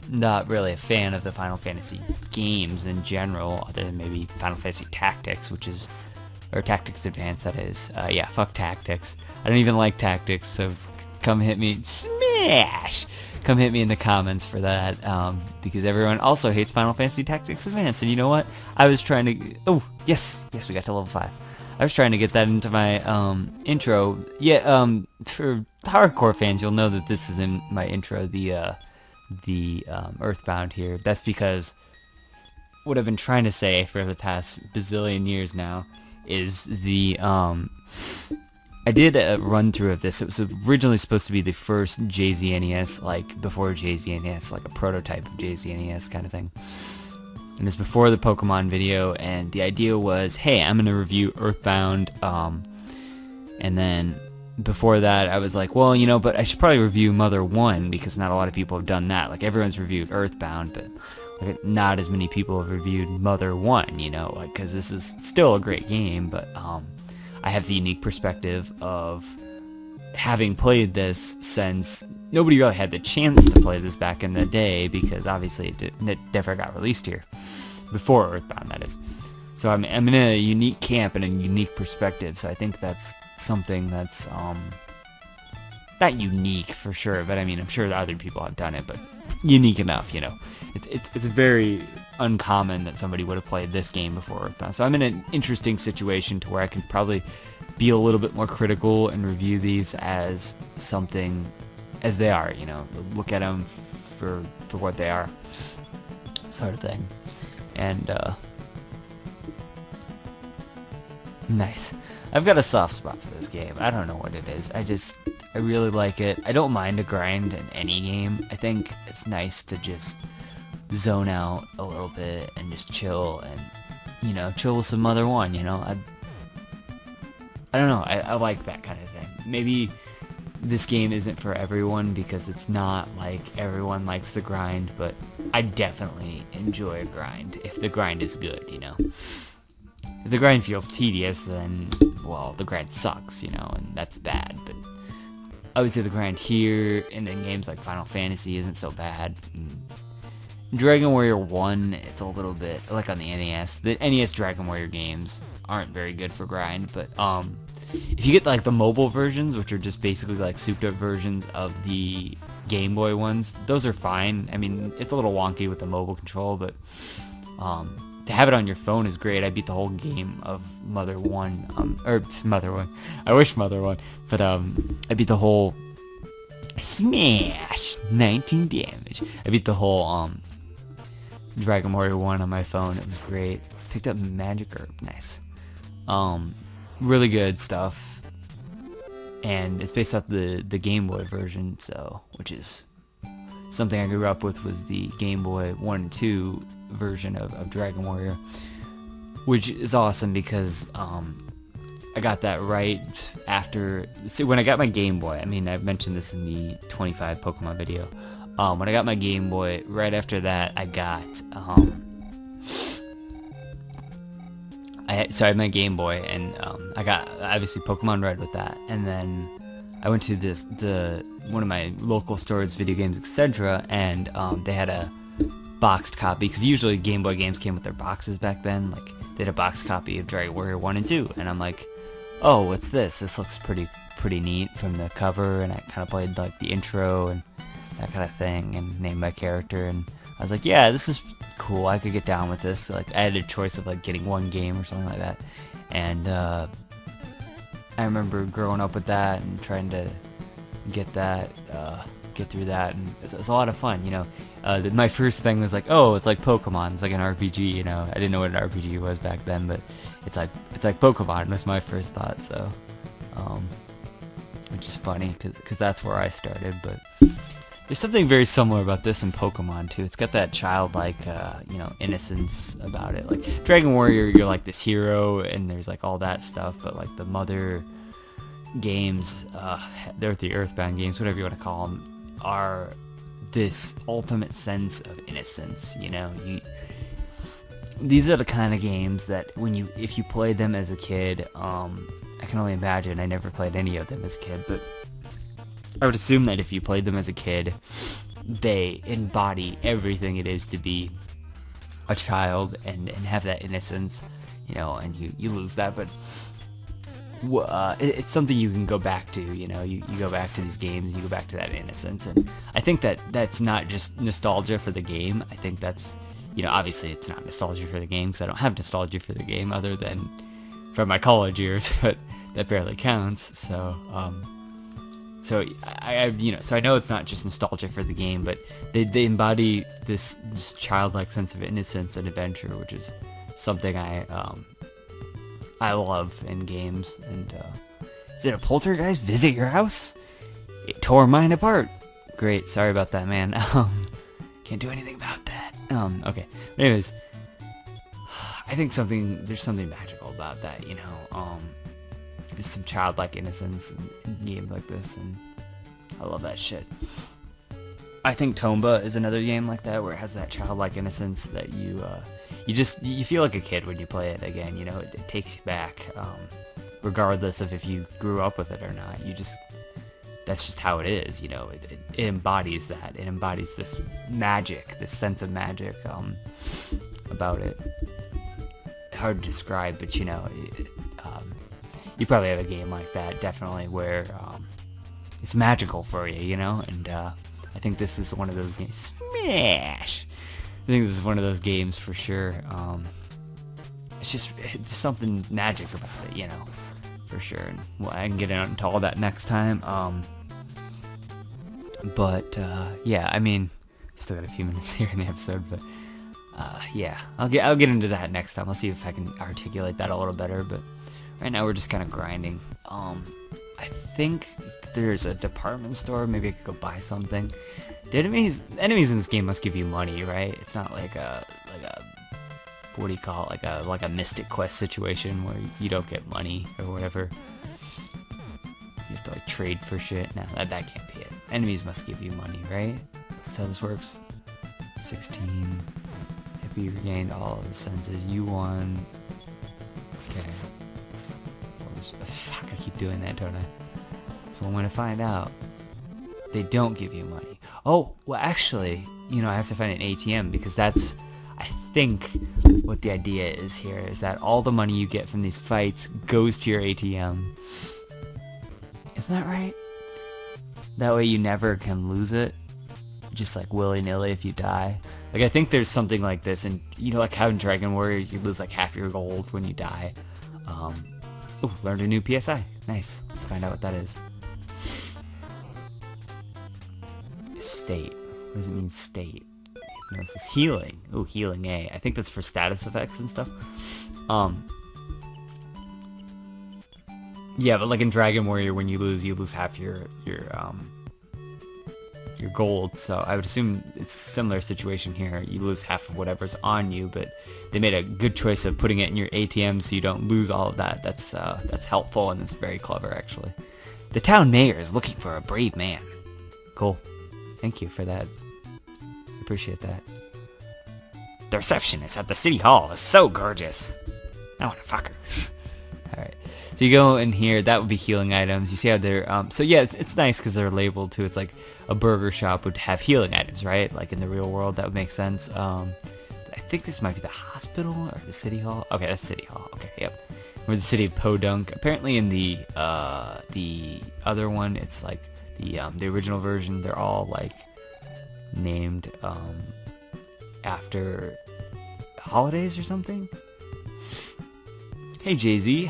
not really a fan of the Final Fantasy games in general, other than maybe Final Fantasy Tactics, which is or Tactics Advanced, that is. Yeah, fuck Tactics. I don't even like Tactics, so come hit me, smash! Come hit me in the comments for that, because everyone also hates Final Fantasy Tactics Advance, and you know what? I was trying to, oh, yes, we got to level 5. I was trying to get that into my, intro. Yeah, for hardcore fans, you'll know that this is in my intro, the Earthbound here. That's because what I've been trying to say for the past bazillion years now is I did a run-through of this. It was originally supposed to be the first JZNES, like before JZNES, like a prototype of JZNES kind of thing. And it was before the Pokemon video, and the idea was, hey, I'm going to review Earthbound, and then before that I was like, well, you know, but I should probably review Mother 1, because not a lot of people have done that. Like, everyone's reviewed Earthbound, but like, not as many people have reviewed Mother 1, you know, like, because this is still a great game, but I have the unique perspective of having played this since nobody really had the chance to play this back in the day, because obviously it never got released here. Before Earthbound, that is. So I'm in a unique camp and a unique perspective, so I think that's something that's, not unique for sure, but I mean, I'm sure that other people have done it, but unique enough, you know. It's very uncommon that somebody would have played this game before Earthbound. So I'm in an interesting situation to where I can probably be a little bit more critical and review these as something as they are, you know, look at them for what they are, sort of thing. And nice. I've got a soft spot for this game. I don't know what it is. I really like it. I don't mind a grind in any game. I think it's nice to just zone out a little bit and just chill and, you know, chill with some Mother 1, you know. I don't know. I like that kind of thing. Maybe this game isn't for everyone because it's not like everyone likes the grind, but I definitely enjoy a grind if the grind is good, you know. If the grind feels tedious, then, well, the grind sucks, you know, and that's bad, but I would say the grind here and in games like Final Fantasy isn't so bad. Dragon Warrior 1, it's a little bit like on the NES. The NES Dragon Warrior games aren't very good for grind, but if you get like the mobile versions, which are just basically like souped up versions of the Game Boy ones, those are fine. I mean, it's a little wonky with the mobile control, but to have it on your phone is great. I beat the whole game of Mother 1, or Mother 1. I wish Mother 1, but I beat the whole smash 19 damage. I beat the whole Dragon Warrior 1 on my phone. It was great. Picked up Magic Herb. Nice. Really good stuff. And it's based off the Game Boy version, so, which is something I grew up with, was the Game Boy 1 and 2 version of Dragon Warrior, which is awesome because I got that right after, see, when I got my Game Boy. I mean, I've mentioned this in the 25 Pokemon video. When I got my Game Boy, right after that, I got I had my Game Boy, and I got obviously Pokemon Red with that, and then I went to one of my local stores, Video Games Etc., and they had a boxed copy, because usually Game Boy games came with their boxes back then. Like, they had a boxed copy of Dragon Warrior 1 and 2, and I'm like, oh, what's this? This looks pretty neat from the cover, and I kind of played like the intro and that kind of thing, and named my character, and I was like, yeah, this is cool, I could get down with this. Like, I had a choice of like getting one game or something like that, and I remember growing up with that and trying to get through that, and it's a lot of fun, you know. My first thing was like, oh, it's like Pokemon, it's like an RPG, you know. I didn't know what an RPG was back then, but it's like Pokemon was my first thought, so which is funny because that's where I started. But there's something very similar about this in Pokemon too. It's got that childlike you know, innocence about it. Like Dragon Warrior, you're like this hero and there's like all that stuff, but like the Mother games, they're the Earthbound games, whatever you want to call them, are this ultimate sense of innocence, you know. These are the kind of games that if you play them as a kid, I can only imagine, I never played any of them as a kid, but I would assume that if you played them as a kid, they embody everything it is to be a child and have that innocence. you know, and you lose that, but it's something you can go back to, you know, you go back to these games, you go back to that innocence, and I think that's not just nostalgia for the game. I think that's, you know, obviously it's not nostalgia for the game, because I don't have nostalgia for the game other than from my college years, but that barely counts, so, so I know it's not just nostalgia for the game, but they embody this childlike sense of innocence and adventure, which is something I love in games. And is it a poltergeist visit your house? It tore mine apart. Great, sorry about that, man. Can't do anything about that. Okay. Anyways, I think there's something magical about that, you know. There's some childlike innocence in games like this, and I love that shit. I think Tomba is another game like that, where it has that childlike innocence that you feel like a kid when you play it again, you know. It takes you back, regardless of if you grew up with it or not. That's just how it is, you know. It embodies that. It embodies this magic, this sense of magic about it. Hard to describe, but you know, you probably have a game like that, definitely, where it's magical for you, you know. And I think this is one of those games. Smash! I think this is one of those games for sure. It's something magic about it, you know, for sure. And well, I can get into all that next time. But yeah, I mean, still got a few minutes here in the episode, but yeah, I'll get into that next time. I'll see if I can articulate that a little better. But right now we're just kind of grinding. I think there's a department store. Maybe I could go buy something. The enemies in this game must give you money, right? It's not like a what do you call it? Like a Mystic Quest situation where you don't get money or whatever. You have to like trade for shit. No, that can't be it. Enemies must give you money, right? That's how this works. 16. If you regained all of the senses, you won. Okay. Fuck, I keep doing that, don't I? So I'm gonna find out. They don't give you money. Oh, well, actually, you know, I have to find an ATM, because that's, I think, what the idea is here, is that all the money you get from these fights goes to your ATM. Isn't that right? That way you never can lose it, just like willy-nilly if you die. Like, I think there's something like this, and you know, like how in Dragon Warrior you lose like half your gold when you die. Ooh, learned a new PSI. Nice. Let's find out what that is. State. What does it mean, state? Hypnosis. Healing. Ooh, healing A. I think that's for status effects and stuff. Yeah, but like in Dragon Warrior, when you lose half your gold. So I would assume it's a similar situation here. You lose half of whatever's on you, but they made a good choice of putting it in your ATM so you don't lose all of that. That's helpful, and it's very clever, actually. The town mayor is looking for a brave man. Cool. Thank you for that. Appreciate that. The receptionist at the city hall is so gorgeous. I want to fuck her. Alright. So you go in here, that would be healing items. You see how they're, so yeah, it's nice because they're labeled too. It's like a burger shop would have healing items, right? Like in the real world, that would make sense. I think this might be the hospital or the city hall. Okay, that's city hall. Okay, yep. We're the city of Podunk. Apparently in the other one, it's like the original version, they're all like named after holidays or something. Hey JZ,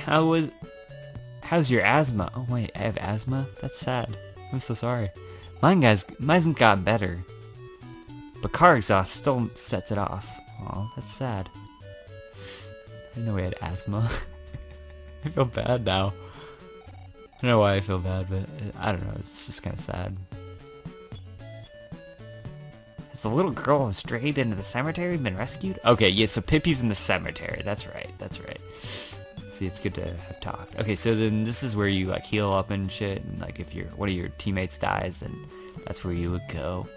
how's your asthma? Oh wait, I have asthma? That's sad. I'm so sorry. Mine's gotten better, but car exhaust still sets it off. Oh, that's sad. I didn't know we had asthma. I feel bad now. I don't know why I feel bad, but I don't know, it's just kind of sad. Has the little girl who strayed into the cemetery been rescued? Okay, yeah, so Pippi's in the cemetery. That's right, that's right. See, it's good to have talked. Okay, so then this is where you like heal up and shit, and like if one of your teammates dies, then that's where you would go.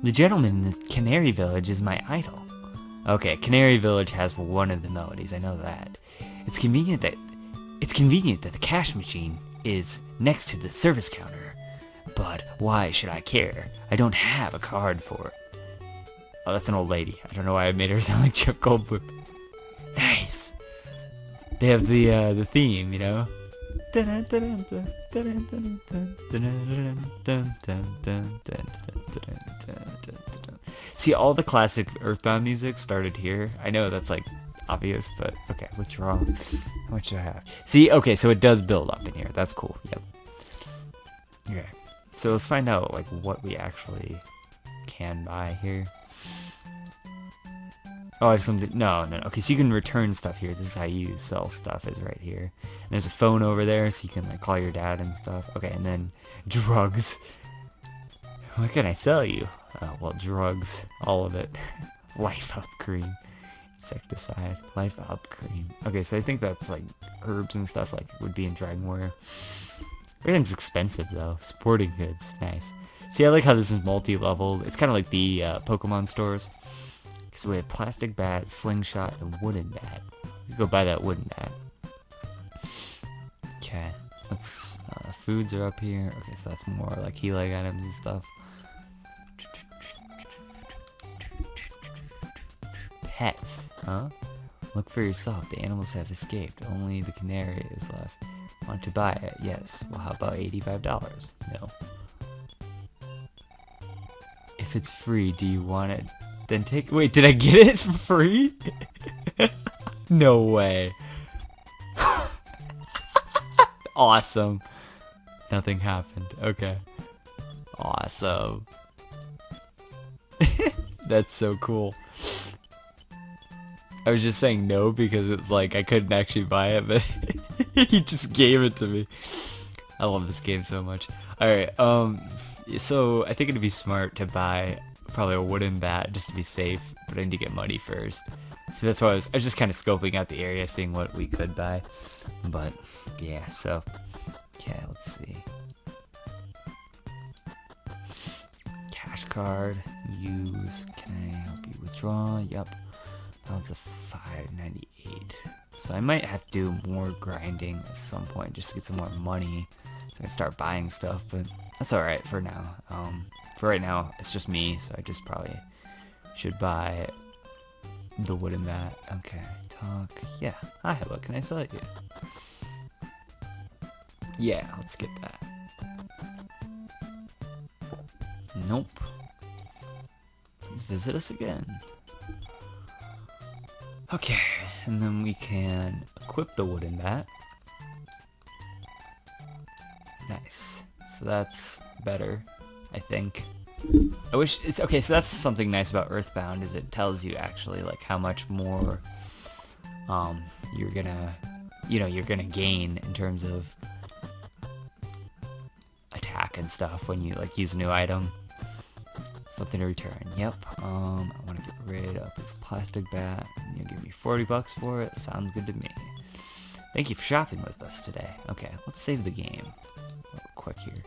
The gentleman in the Canary Village is my idol. Okay, Canary Village has one of the melodies, I know that. It's convenient that the cash machine is next to the service counter. But why should I care? I don't have a card for it. Oh, that's an old lady. I don't know why I made her sound like Jeff Goldblum. Nice. They have the theme, you know. See, all the classic Earthbound music started here. I know that's like obvious, but okay, what's wrong? How much do I have? See, okay, so it does build up in here. That's cool. Yep. Okay. So let's find out like what we actually can buy here. Oh, I have something. No. Okay, so you can return stuff here. This is how you sell stuff, is right here. And there's a phone over there, so you can like call your dad and stuff. Okay, and then drugs. What can I sell you? Well, drugs, all of it. Life Up Cream, insecticide, Life Up Cream. Okay, so I think that's like herbs and stuff like would be in Dragon Warrior. Everything's expensive though. Sporting goods, nice. See, I like how this is multi-leveled. It's kind of like the Pokemon stores. So we have plastic bat, slingshot, and wooden bat. You go buy that wooden bat. Okay, let's. Foods are up here. Okay, so that's more like healing items and stuff. Pets, huh? Look for yourself. The animals have escaped. Only the canary is left. Want to buy it? Yes. Well, how about $85? No. If it's free, do you want it? Then take. Wait, did I get it for free? No way. Awesome. Nothing happened. Okay. Awesome. That's so cool. I was just saying no because it's like I couldn't actually buy it, but he just gave it to me. I love this game so much. Alright, so I think it'd be smart to buy probably a wooden bat just to be safe, but I need to get money first. So that's why I was just kind of scoping out the area, seeing what we could buy. But yeah, so okay, let's see. Cash card, use. Can I help you withdraw? Yep. Balance of $5.98. So I might have to do more grinding at some point just to get some more money. So I can start buying stuff, but that's alright for now. For right now, it's just me, so I just probably should buy the wooden mat. Okay, talk. Yeah. Hi, what can I sell you? Yeah, let's get that. Nope. Please visit us again. Okay, and then we can equip the wooden bat. Nice. So that's better, I think. I wish it's okay. So that's something nice about Earthbound is it tells you actually like how much more you're gonna gain in terms of attack and stuff when you like use a new item. Something to return. Yep. I want to get rid of this plastic bat. You give me $40 for it. Sounds good to me. Thank you for shopping with us today. Okay, let's save the game real quick here.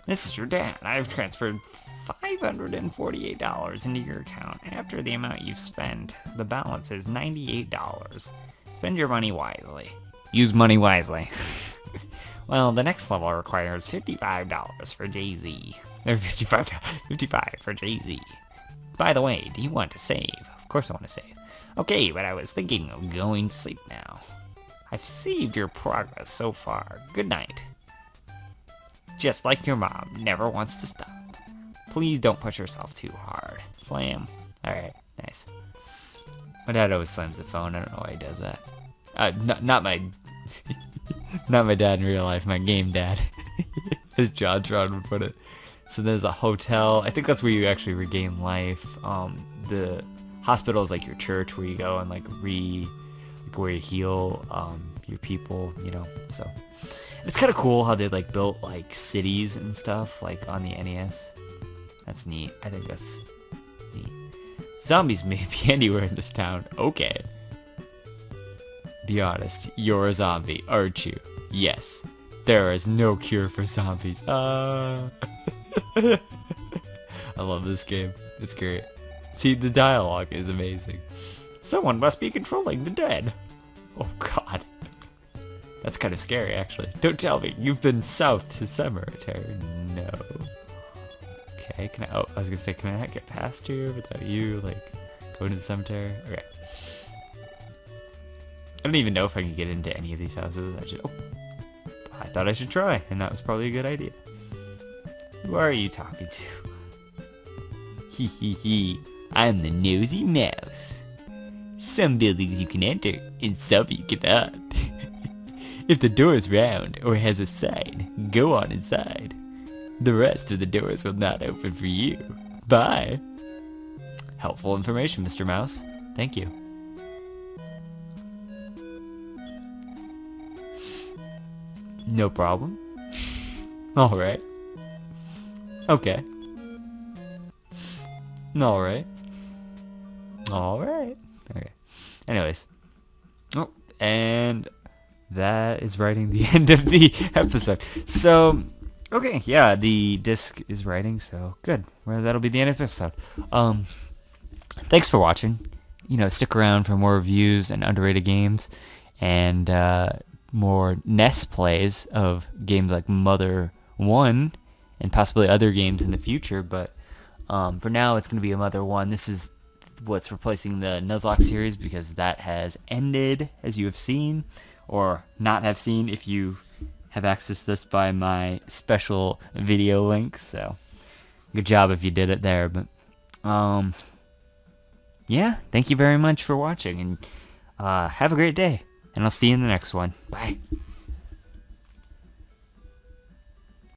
This is your dad. I've transferred $548 into your account. After the amount you've spent, the balance is $98. Spend your money wisely. Use money wisely. Well, the next level requires $55 for JZ. Or $55 for JZ. By the way, do you want to save? Of course I want to save. Okay, but I was thinking of going to sleep now. I've saved your progress so far. Good night. Just like your mom never wants to stop. Please don't push yourself too hard. Slam. Alright, nice. My dad always slams the phone. I don't know why he does that. Not my... not my dad in real life, my game dad. As JonTron would put it. So there's a hotel. I think that's where you actually regain life. The hospital is like your church where you go and like where you heal your people, you know. So it's kind of cool how they like built like cities and stuff like on the NES. That's neat. I think that's neat. Zombies may be anywhere in this town. Okay. Be honest, you're a zombie, aren't you? Yes. There is no cure for zombies. I love this game. It's great. See, the dialogue is amazing. Someone must be controlling the dead. Oh god. That's kind of scary, actually. Don't tell me. You've been south to cemetery. No. Okay. Okay, can I, oh, I was gonna say, can I not get past here without you, like, going to the cemetery? Okay. I don't even know if I can get into any of these houses. I thought I should try, and that was probably a good idea. Who are you talking to? Hee hee hee, I'm the nosy mouse. Some buildings you can enter, and some you cannot. If the door is round or has a sign, go on inside. The rest of the doors will not open for you. Bye. Helpful information, Mr. Mouse. Thank you. No problem. Alright. Okay. Alright. Alright. Okay. Anyways. Oh, and that is writing the end of the episode. So, okay, yeah, the disc is writing, so good. Well, that'll be the end of the episode. Thanks for watching. You know, stick around for more reviews and underrated games, and more NES plays of games like Mother 1, and possibly other games in the future, but for now it's going to be a Mother 1. This is what's replacing the Nuzlocke series, because that has ended, as you have seen, or not have seen if you have accessed this by my special video link. So good job if you did it there. But yeah, thank you very much for watching, and have a great day, and I'll see you in the next one. Bye.